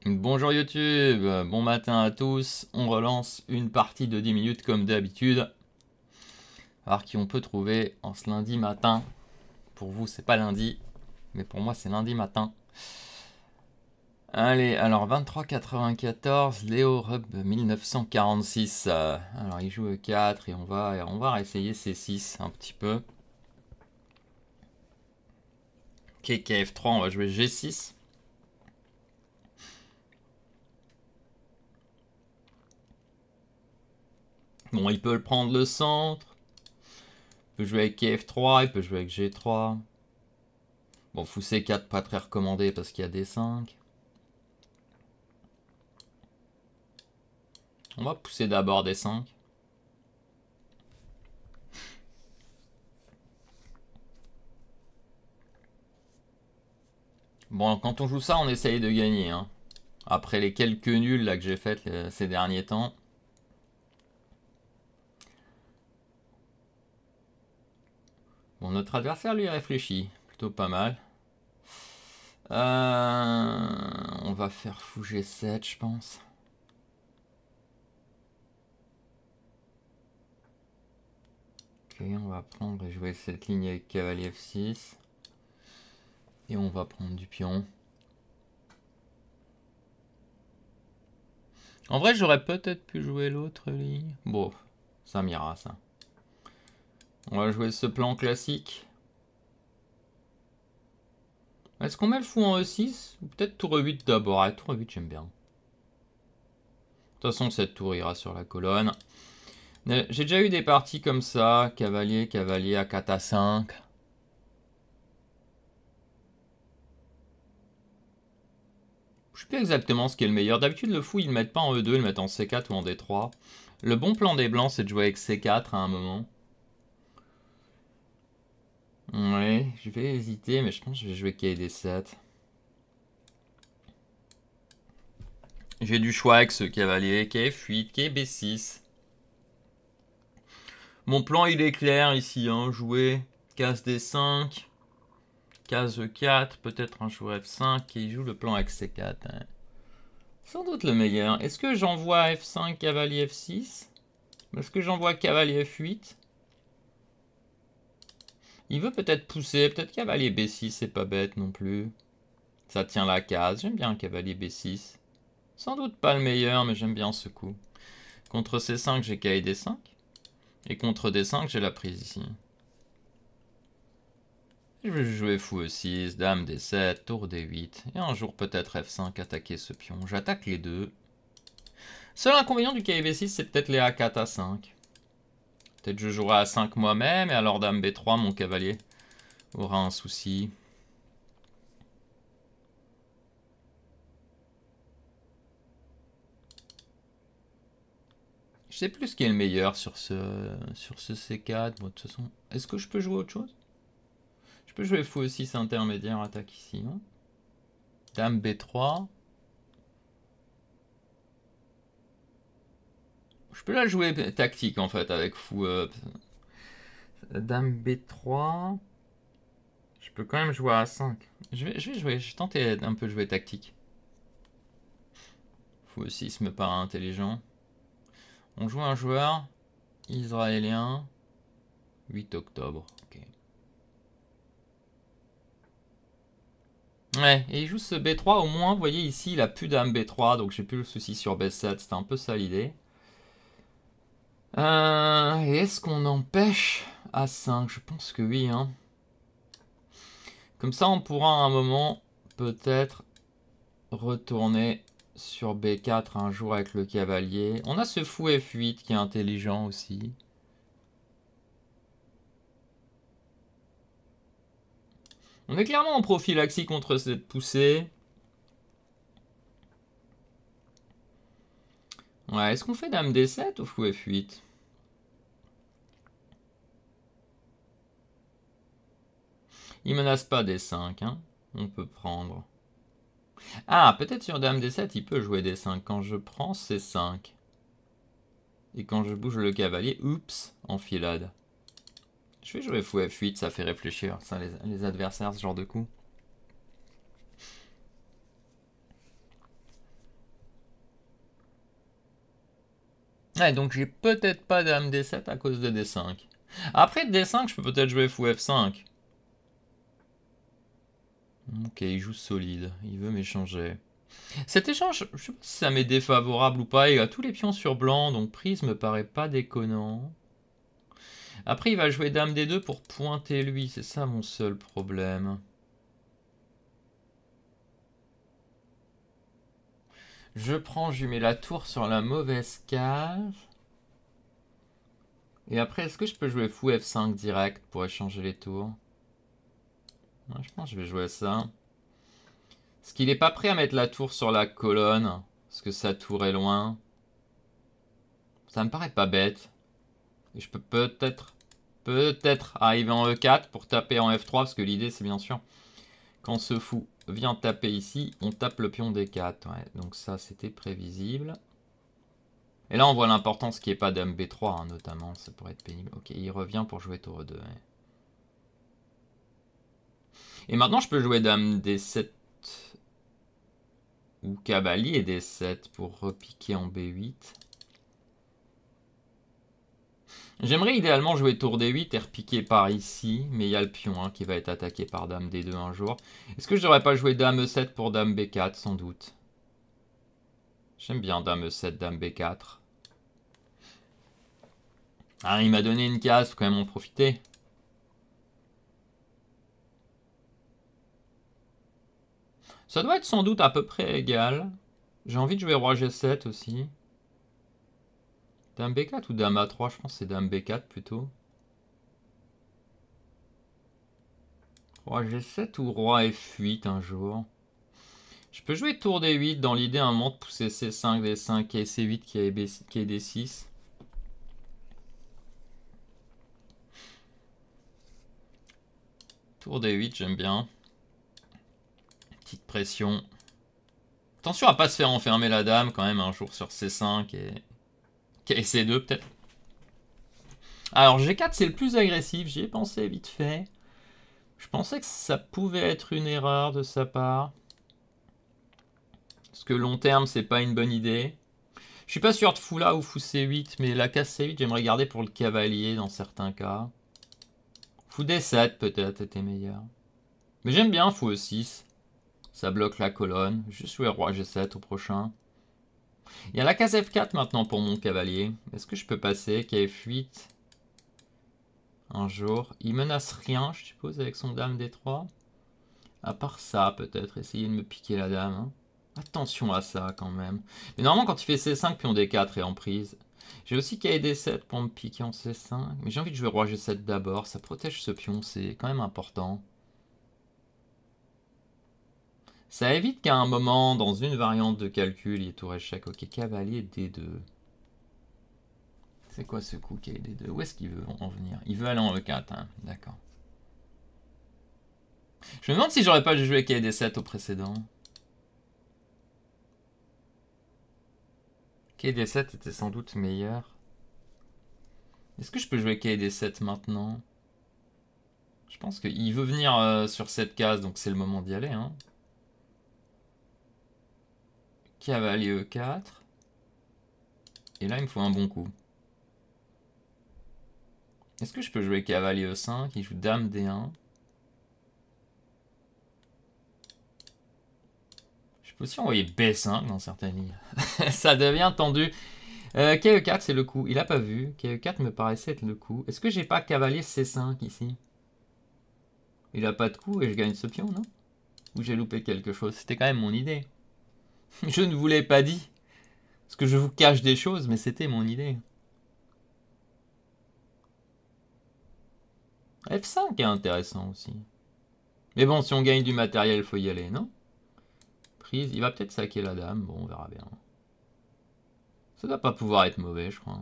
Bonjour YouTube, bon matin à tous. On relance une partie de 10 minutes comme d'habitude. Alors qui on peut trouver en ce lundi matin. Pour vous c'est pas lundi, mais pour moi c'est lundi matin. Allez, alors 23,94, Léo Rub 1946. Alors il joue E4 et on va essayer C6 un petit peu. Ok, KF3, on va jouer G6. Bon, il peut le prendre le centre. Il peut jouer avec KF3, il peut jouer avec G3. Bon, fou C4, pas très recommandé parce qu'il y a D5. On va pousser d'abord D5. Bon, quand on joue ça, on essaye de gagner. Hein. Après les quelques nuls là, que j'ai fait ces derniers temps. Bon, notre adversaire lui réfléchit. Plutôt pas mal. On va faire fou G7, je pense. Ok, on va prendre et jouer cette ligne avec cavalier F6. Et on va prendre du pion. En vrai, j'aurais peut-être pu jouer l'autre ligne. Bon, ça m'ira, ça. On va jouer ce plan classique. Est-ce qu'on met le fou en E6 ou peut-être tour E8 d'abord? Ah, tour E8, j'aime bien. De toute façon, cette tour ira sur la colonne. J'ai déjà eu des parties comme ça. Cavalier, cavalier, A4, A5. Je sais plus exactement ce qui est le meilleur. D'habitude, le fou, ils ne le mettent pas en E2, ils le mettent en C4 ou en D3. Le bon plan des blancs, c'est de jouer avec C4 à un moment. Ouais, je vais hésiter, mais je pense que je vais jouer KD7. J'ai du choix avec ce cavalier. KF8, KB6. Mon plan, il est clair ici. Hein. Jouer case D5. Case E4. Peut-être un joueur F5 qui joue le plan avec C4. Hein. Sans doute le meilleur. Est-ce que j'envoie F5, cavalier F6? Est-ce que j'envoie cavalier F8? Il veut peut-être pousser. Peut-être cavalier B6, c'est pas bête non plus. Ça tient la case. J'aime bien cavalier B6. Sans doute pas le meilleur, mais j'aime bien ce coup. Contre C5, j'ai KD D5. Et contre D5, j'ai la prise ici. Je vais jouer fou E6, dame D7, tour D8. Et un jour peut-être F5, attaquer ce pion. J'attaque les deux. Seul inconvénient du KV6, c'est peut-être les A4, A5. Peut-être je jouerai A5 moi-même, et alors dame B3, mon cavalier aura un souci. Je sais plus ce qui est le meilleur sur ce C4. Bon, de toute façon, est-ce que je peux jouer autre chose? Je peux jouer fou E6 intermédiaire, attaque ici. Non, dame B3. Je peux la jouer tactique en fait avec fou. Dame B3. Je peux quand même jouer à 5. Je vais jouer, je vais tenter un peu jouer tactique. Fou E6 me paraît intelligent. On joue un joueur israélien. 8 octobre. Ok. Ouais, et il joue ce B3 au moins. Vous voyez ici, il a plus dame B3, donc j'ai plus le souci sur B7. C'était un peu ça l'idée. Et est-ce qu'on empêche A5? Je pense que oui. Hein. Comme ça, on pourra à un moment peut-être retourner sur B4 un jour avec le cavalier. On a ce fou F8 qui est intelligent aussi. On est clairement en prophylaxie contre cette poussée. Ouais, est-ce qu'on fait dame D7 ou fou F8? Il menace pas D5, hein. On peut prendre. Ah, peut-être sur dame D7, il peut jouer D5. Quand je prends C5. Et quand je bouge le cavalier, oups, enfilade. Je vais jouer fou F8, ça fait réfléchir, ça, les adversaires, ce genre de coup. Ouais, donc j'ai peut-être pas dame D7 à cause de D5. Après D5, je peux peut-être jouer fou F5. Ok, il joue solide. Il veut m'échanger. Cet échange, je sais pas si ça m'est défavorable ou pas. Il a tous les pions sur blanc, donc prise me paraît pas déconnant. Après, il va jouer dame D2 pour pointer lui. C'est ça mon seul problème. Je prends, je lui mets la tour sur la mauvaise case. Et après, est-ce que je peux jouer fou F5 direct pour échanger les tours? Ouais, je pense que je vais jouer ça. Parce qu'il n'est pas prêt à mettre la tour sur la colonne. Parce que sa tour est loin. Ça me paraît pas bête. Et je peux peut-être arriver en E4 pour taper en F3. Parce que l'idée, c'est bien sûr, quand ce fou vient taper ici, on tape le pion D4. Ouais, donc ça, c'était prévisible. Et là, on voit l'importance qu'il n'y ait pas dame B3, hein, notamment. Ça pourrait être pénible. Ok, il revient pour jouer tour 2. Ouais. Et maintenant, je peux jouer dame D7 ou cavalier D7 pour repiquer en B8. J'aimerais idéalement jouer tour D8 et repiquer par ici, mais il y a le pion hein, qui va être attaqué par dame D2 un jour. Est-ce que je n'aurais pas joué dame E7 pour dame B4 sans doute? J'aime bien dame E7, dame B4. Ah, il m'a donné une case, faut quand même en profiter. Ça doit être sans doute à peu près égal. J'ai envie de jouer roi G7 aussi. Dame B4 ou dame A3? Je pense que c'est dame B4 plutôt. Roi G7 ou roi F8 un jour. Je peux jouer tour D8 dans l'idée à un moment de pousser C5, D5 et C8 qui est D6. Tour D8, j'aime bien. Petite pression. Attention à pas se faire enfermer la dame quand même un jour sur C5 et C2 peut-être. Alors G4 c'est le plus agressif, j'y ai pensé vite fait. Je pensais que ça pouvait être une erreur de sa part. Parce que long terme c'est pas une bonne idée. Je suis pas sûr de fou là ou fou C8, mais la case C8 j'aimerais garder pour le cavalier dans certains cas. Fou D7 peut-être était meilleur. Mais j'aime bien fou E6. Ça bloque la colonne. Juste jouer roi G7 au prochain. Il y a la case F4 maintenant pour mon cavalier. Est-ce que je peux passer KF8 un jour? Il menace rien, je suppose, avec son dame D3. À part ça, peut-être. Essayer de me piquer la dame. Hein. Attention à ça, quand même. Mais normalement, quand il fait C5, pion D4 est en prise. J'ai aussi KD7 pour me piquer en C5. Mais j'ai envie de jouer roi G7 d'abord. Ça protège ce pion, c'est quand même important. Ça évite qu'à un moment, dans une variante de calcul, il y ait tour échec. Ok, cavalier D2. C'est quoi ce coup D2? Où est-ce qu'il veut en venir? Il veut aller en E4, hein. D'accord. Je me demande si j'aurais pas joué KD7 au précédent. KD7 était sans doute meilleur. Est-ce que je peux jouer KD7 maintenant? Je pense qu'il veut venir sur cette case, donc c'est le moment d'y aller. Hein. Cavalier E4. Et là, il me faut un bon coup. Est-ce que je peux jouer cavalier E5? Il joue dame D1. Je peux aussi envoyer B5 dans certaines lignes. Ça devient tendu. KE4, c'est le coup. Il a pas vu. KE4 me paraissait être le coup. Est-ce que j'ai pas cavalier C5 ici? Il a pas de coup et je gagne ce pion, non? Ou j'ai loupé quelque chose? C'était quand même mon idée. Je ne vous l'ai pas dit. Parce que je vous cache des choses, mais c'était mon idée. F5 est intéressant aussi. Mais bon, si on gagne du matériel, il faut y aller, non? Prise, il va peut-être saquer la dame. Bon, on verra bien. Ça doit pas pouvoir être mauvais, je crois.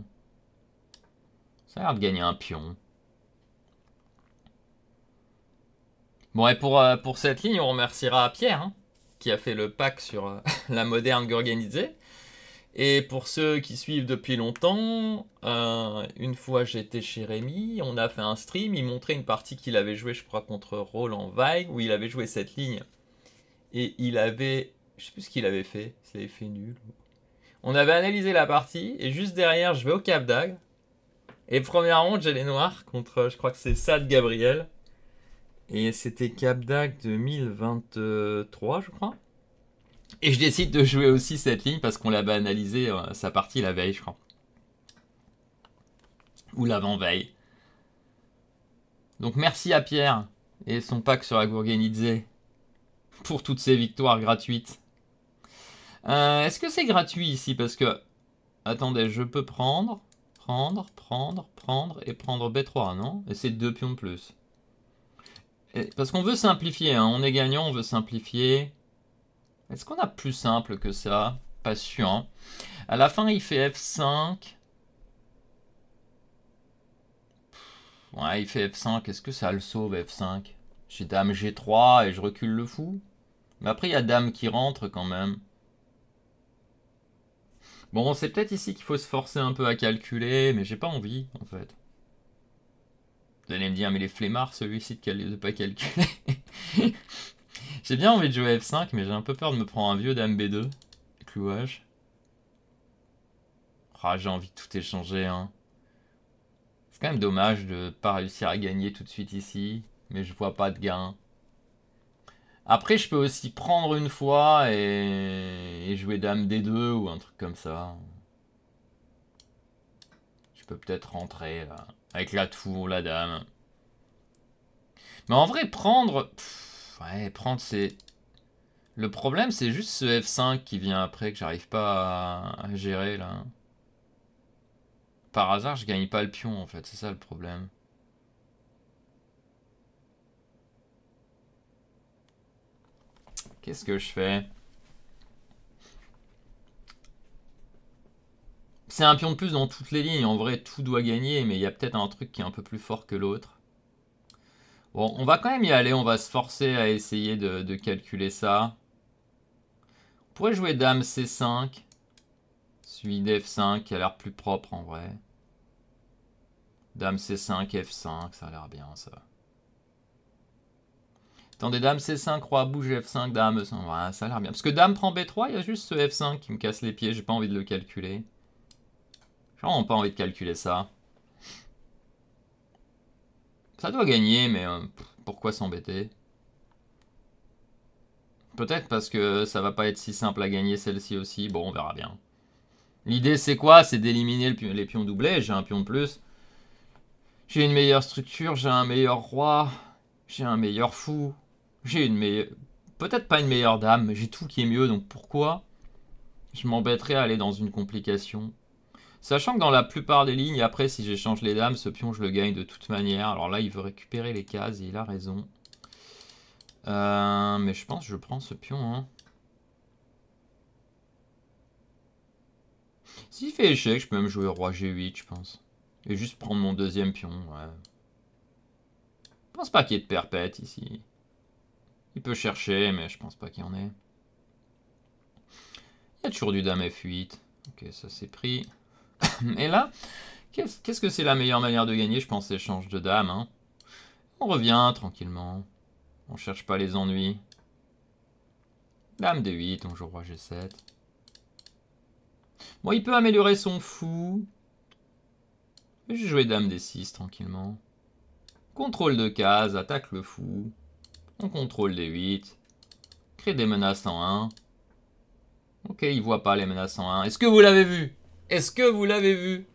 Ça a l'air de gagner un pion. Bon, et pour cette ligne, on remerciera Pierre, hein, qui a fait le pack sur la moderne Gurgenidze. Et pour ceux qui suivent depuis longtemps, une fois j'étais chez Rémi, on a fait un stream, il montrait une partie qu'il avait joué, je crois, contre Roland Weig, où il avait joué cette ligne. Et il avait... Je sais plus ce qu'il avait fait, s'il avait fait nul. On avait analysé la partie, et juste derrière, je vais au Cap d'Agde. Et première ronde, j'ai les noirs contre, je crois que c'est Sad Gabriel. Et c'était Cap d'Agde 2023, je crois. Et je décide de jouer aussi cette ligne parce qu'on l'avait analysé sa partie la veille, je crois. Ou l'avant-veille. Donc merci à Pierre et son pack sur la Gourguenidze pour toutes ces victoires gratuites. Est-ce que c'est gratuit ici? Parce que... Attendez, je peux prendre et prendre B3, non? Et c'est 2 pions de plus. Parce qu'on veut simplifier, hein. On est gagnant, on veut simplifier. Est-ce qu'on a plus simple que ça? Pas sûr. Hein. À la fin, il fait F5. Ouais, il fait F5. Est-ce que ça le sauve, F5? J'ai Dame G3 et je recule le fou. Mais après, il y a Dame qui rentre quand même. Bon, c'est peut-être ici qu'il faut se forcer un peu à calculer, mais j'ai pas envie, en fait. Vous allez me dire, mais les flemmards, celui-ci de pas calculer. J'ai bien envie de jouer F5, mais j'ai un peu peur de me prendre un vieux Dame B2. Clouage. Ah, j'ai envie de tout échanger, hein. C'est quand même dommage de pas réussir à gagner tout de suite ici, mais je vois pas de gain. Après, je peux aussi prendre une fois et jouer Dame D2 ou un truc comme ça. Je peux peut-être rentrer là, avec la tour, la dame. Mais en vrai, prendre... ouais, prendre c'est... Le problème, c'est juste ce F5 qui vient après que j'arrive pas à gérer là. Par hasard, je gagne pas le pion en fait, c'est ça le problème. Qu'est-ce que je fais? C'est un pion de plus dans toutes les lignes. En vrai, tout doit gagner, mais il y a peut-être un truc qui est un peu plus fort que l'autre. Bon, on va quand même y aller. On va se forcer à essayer de calculer ça. On pourrait jouer Dame C5. Suivi d'F5 qui a l'air plus propre en vrai. Dame C5, F5, ça a l'air bien ça. Attendez, Dame C5, Roi bouge F5, Dame E5. Ouais, ça a l'air bien. Parce que Dame prend B3, il y a juste ce F5 qui me casse les pieds. J'ai pas envie de le calculer. J'ai vraiment pas envie de calculer ça. Ça doit gagner, mais pourquoi s'embêter? Peut-être parce que ça va pas être si simple à gagner celle-ci aussi. Bon, on verra bien. L'idée c'est quoi? C'est d'éliminer les pions doublés. J'ai un pion de plus. J'ai une meilleure structure, j'ai un meilleur roi. J'ai un meilleur fou. J'ai une meilleure... Peut-être pas une meilleure dame, mais j'ai tout qui est mieux. Donc pourquoi je m'embêterais à aller dans une complication? Sachant que dans la plupart des lignes, après si j'échange les dames, ce pion je le gagne de toute manière. Alors là il veut récupérer les cases et il a raison. Mais je pense que je prends ce pion. Hein. S'il fait échec, je peux même jouer roi G8, je pense. Et juste prendre mon deuxième pion, ouais. Je pense pas qu'il y ait de perpète ici. Il peut chercher, mais je pense pas qu'il y en ait. Il y a toujours du dame F8. Ok, ça c'est pris. Et là, qu'est-ce que c'est la meilleure manière de gagner? Je pense échange de dames. Hein. On revient tranquillement. On cherche pas les ennuis. Dame D8, on joue roi G7. Bon, il peut améliorer son fou. Je vais jouer dame D6 tranquillement. Contrôle de case, attaque le fou. On contrôle D8. Crée des menaces en 1. Ok, il voit pas les menaces en 1. Est-ce que vous l'avez vu? Est-ce que vous l'avez vu?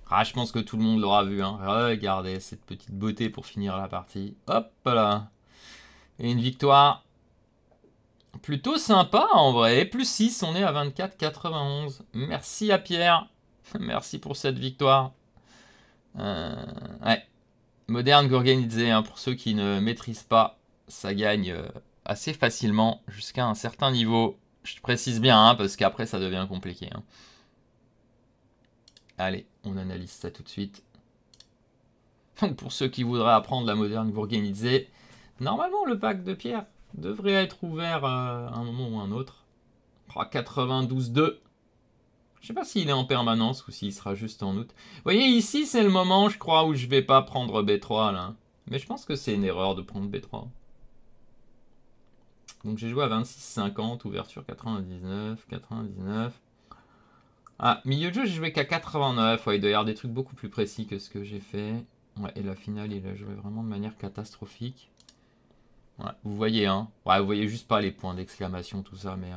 Ah, je pense que tout le monde l'aura vu. Hein. Regardez cette petite beauté pour finir la partie. Hop là. Et une victoire plutôt sympa en vrai. Plus 6, on est à 24,91. Merci à Pierre. Merci pour cette victoire. Ouais. Moderne Gourguenidze, hein, pour ceux qui ne maîtrisent pas, ça gagne assez facilement jusqu'à un certain niveau. Je précise bien, hein, parce qu'après ça devient compliqué. Hein. Allez, on analyse ça tout de suite. Donc pour ceux qui voudraient apprendre la moderne Gourguenidze, normalement le pack de pierre devrait être ouvert à un moment ou un autre. 92,2. Je sais pas s'il est en permanence ou s'il sera juste en août. Vous voyez, ici, c'est le moment, je crois, où je vais pas prendre B3, là. Mais je pense que c'est une erreur de prendre B3. Donc j'ai joué à 26,50, ouverture 99, 99. Ah, milieu de jeu, j'ai joué qu'à 89. Ouais, il doit y avoir des trucs beaucoup plus précis que ce que j'ai fait. Ouais, et la finale, il a joué vraiment de manière catastrophique. Ouais, vous voyez, hein. Ouais, vous voyez juste pas les points d'exclamation, tout ça, mais...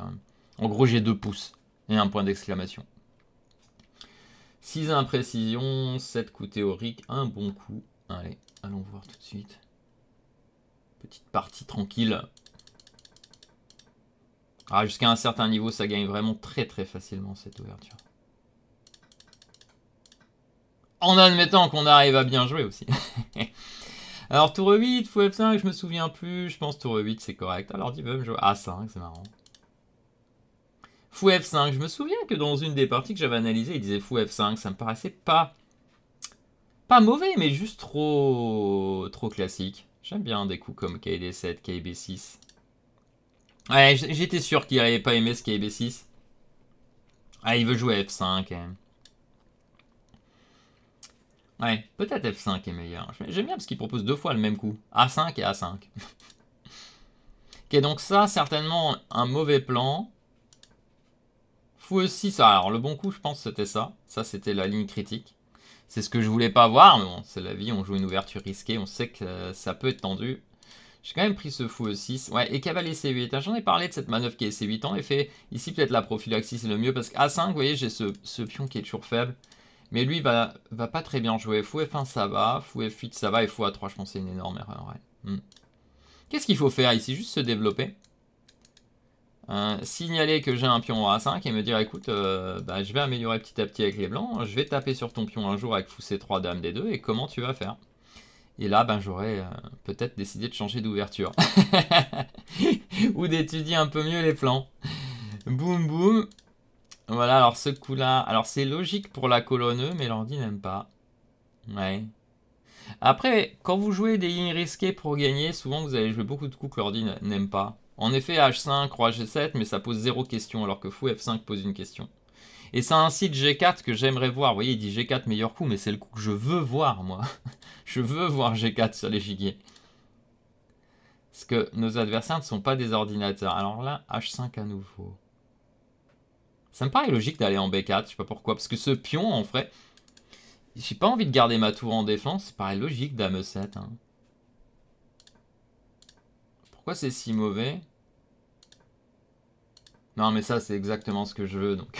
en gros, j'ai 2 pouces et un point d'exclamation. 6 imprécisions, 7 coups théoriques, un bon coup. Allez, allons voir tout de suite. Petite partie tranquille. Ah, jusqu'à un certain niveau, ça gagne vraiment très très facilement cette ouverture. En admettant qu'on arrive à bien jouer aussi. Alors tour 8, fou F5, je me souviens plus. Je pense tour 8 c'est correct. Alors il veut me jouer A5, c'est marrant. Fou F5, je me souviens que dans une des parties que j'avais analysées, il disait fou F5. Ça me paraissait pas mauvais, mais juste trop classique. J'aime bien des coups comme KD7, KB6. Ouais, j'étais sûr qu'il n'avait pas aimé ce KB6. Ah, il veut jouer F5 quand même. Ouais, peut-être F5 est meilleur. J'aime bien parce qu'il propose 2 fois le même coup. A5 et A5. Ok, donc ça, certainement un mauvais plan. Fou E6, alors le bon coup, je pense, c'était ça. Ça, c'était la ligne critique. C'est ce que je voulais pas voir, mais bon, c'est la vie, on joue une ouverture risquée, on sait que ça peut être tendu. J'ai quand même pris ce fou E6. Ouais, et cavalier C8. J'en ai parlé de cette manœuvre qui est C8. En effet, ici, peut-être la prophylaxie, c'est le mieux, parce qu'A5, vous voyez, j'ai ce pion qui est toujours faible. Mais lui, va pas très bien jouer. Fou F1, ça va. Fou F8, ça va. Et fou A3, je pense que c'est une énorme erreur, ouais. Qu'est-ce qu'il faut faire ici? Juste se développer. Signaler que j'ai un pion A5 et me dire écoute, je vais améliorer petit à petit avec les blancs, je vais taper sur ton pion un jour avec fou C3, dame D2 et comment tu vas faire? Et là, j'aurais peut-être décidé de changer d'ouverture. Ou d'étudier un peu mieux les plans. Boum boum. Voilà, alors ce coup-là, alors c'est logique pour la colonne E, mais l'ordi n'aime pas. Ouais. Après, quand vous jouez des lignes risquées pour gagner, souvent vous allez jouer beaucoup de coups que l'ordi n'aime pas. En effet, H5, Roi G7, mais ça pose 0 question, alors que Fou F5 pose une question. Et ça incite G4 que j'aimerais voir. Vous voyez, il dit G4 meilleur coup, mais c'est le coup que je veux voir, moi. Je veux voir G4 sur l'échiquier. Parce que nos adversaires ne sont pas des ordinateurs. Alors là, H5 à nouveau. Ça me paraît logique d'aller en B4, je sais pas pourquoi. Parce que ce pion, en vrai, j'ai pas envie de garder ma tour en défense. Ça paraît logique, Dame E7. Hein. Pourquoi c'est si mauvais? Non, mais ça, c'est exactement ce que je veux. Donc,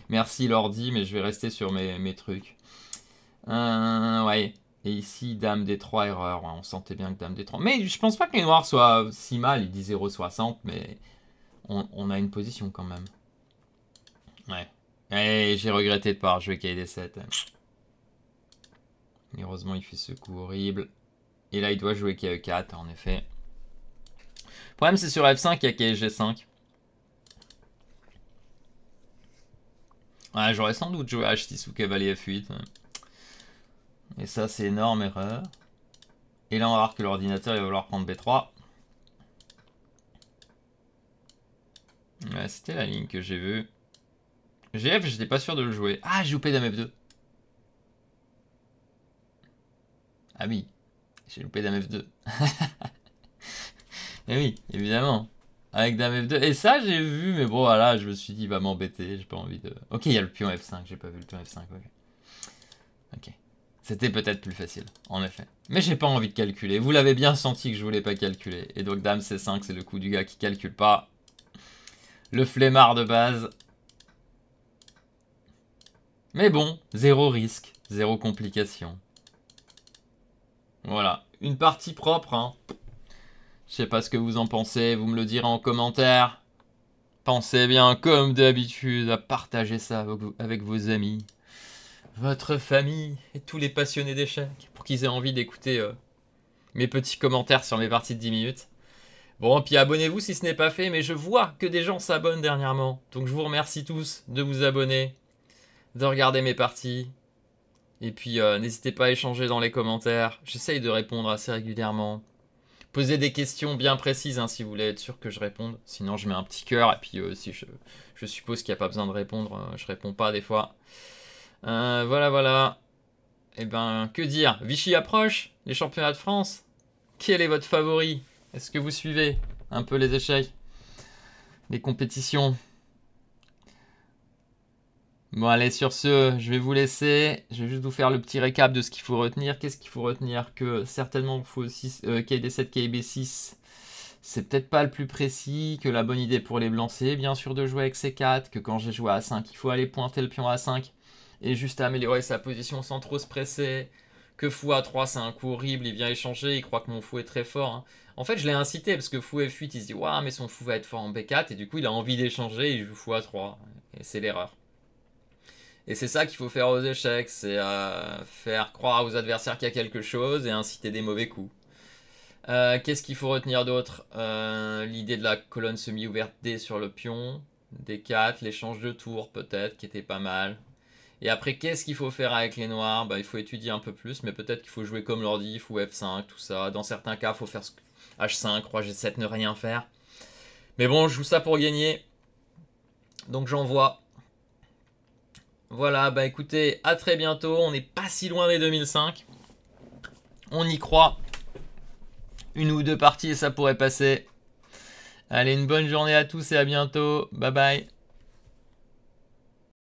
merci l'ordi, mais je vais rester sur mes trucs. Ouais. Et ici, Dame D3, erreur. Ouais, on sentait bien que Dame D3. Mais je pense pas que les noirs soient si mal. Il dit 0,60, mais on a une position quand même. Ouais. Et j'ai regretté de pas avoir joué KD7. Heureusement, il fait ce coup horrible. Et là, il doit jouer KE4, en effet. Le problème, c'est sur F5, il y a KSG5. Ouais, j'aurais sans doute joué H6 ou cavalier F8. Et ça, c'est énorme erreur. Et là, on va voir que l'ordinateur, il va vouloir prendre B3. Ouais, c'était la ligne que j'ai vue. GF, j'étais pas sûr de le jouer. Ah, j'ai loupé Dame F2. Ah oui, j'ai loupé Dame F2. Et oui, évidemment. Avec Dame F2. Et ça, j'ai vu, mais bon, voilà, je me suis dit, il va m'embêter. J'ai pas envie de. Ok, il y a le pion F5. J'ai pas vu le pion F5. Ok. C'était peut-être plus facile, en effet. Mais j'ai pas envie de calculer. Vous l'avez bien senti que je voulais pas calculer. Et donc, Dame C5, c'est le coup du gars qui calcule pas. Le flemmard de base. Mais bon, zéro risque, zéro complication. Voilà, une partie propre, hein. Je sais pas ce que vous en pensez, vous me le direz en commentaire. Pensez bien, comme d'habitude, à partager ça avec vos amis, votre famille et tous les passionnés d'échecs pour qu'ils aient envie d'écouter mes petits commentaires sur mes parties de 10 minutes. Bon, puis abonnez-vous si ce n'est pas fait, mais je vois que des gens s'abonnent dernièrement. Donc je vous remercie tous de vous abonner, de regarder mes parties. Et puis n'hésitez pas à échanger dans les commentaires. J'essaye de répondre assez régulièrement. Posez des questions bien précises hein, si vous voulez être sûr que je réponde. Sinon je mets un petit cœur. Et puis si je suppose qu'il n'y a pas besoin de répondre, je réponds pas des fois. Voilà. Et ben que dire? Vichy approche, les championnats de France. Quel est votre favori? Est-ce que vous suivez un peu les échecs? Les compétitions? Bon, allez, sur ce, je vais vous laisser. Je vais juste vous faire le petit récap de ce qu'il faut retenir. Qu'est-ce qu'il faut retenir? Que certainement, il faut aussi KD7, KB6. C'est peut-être pas le plus précis, que la bonne idée pour les blancs, c'est bien sûr de jouer avec C4, que quand j'ai joué à A5, il faut aller pointer le pion A5 et juste améliorer sa position sans trop se presser. Que fou A3, c'est un coup horrible, il vient échanger, il croit que mon fou est très fort. Hein. En fait, je l'ai incité parce que fou F8, il se dit waouh, mais son fou va être fort en B4 et du coup, il a envie d'échanger, il joue fou A3 et c'est l'erreur. Et c'est ça qu'il faut faire aux échecs, c'est faire croire aux adversaires qu'il y a quelque chose et inciter des mauvais coups. Qu'est-ce qu'il faut retenir d'autre? L'idée de la colonne semi-ouverte D sur le pion, D4, l'échange de tours peut-être, qui était pas mal. Et après, qu'est-ce qu'il faut faire avec les noirs? Bah, il faut étudier un peu plus, mais peut-être qu'il faut jouer comme l'ordi, ou F5, tout ça. Dans certains cas, il faut faire H5, Roi G7, ne rien faire. Mais bon, je joue ça pour gagner. Donc j'envoie. Voilà, bah écoutez, à très bientôt. On n'est pas si loin des 2005. On y croit. Une ou deux parties et ça pourrait passer. Allez, une bonne journée à tous et à bientôt. Bye bye.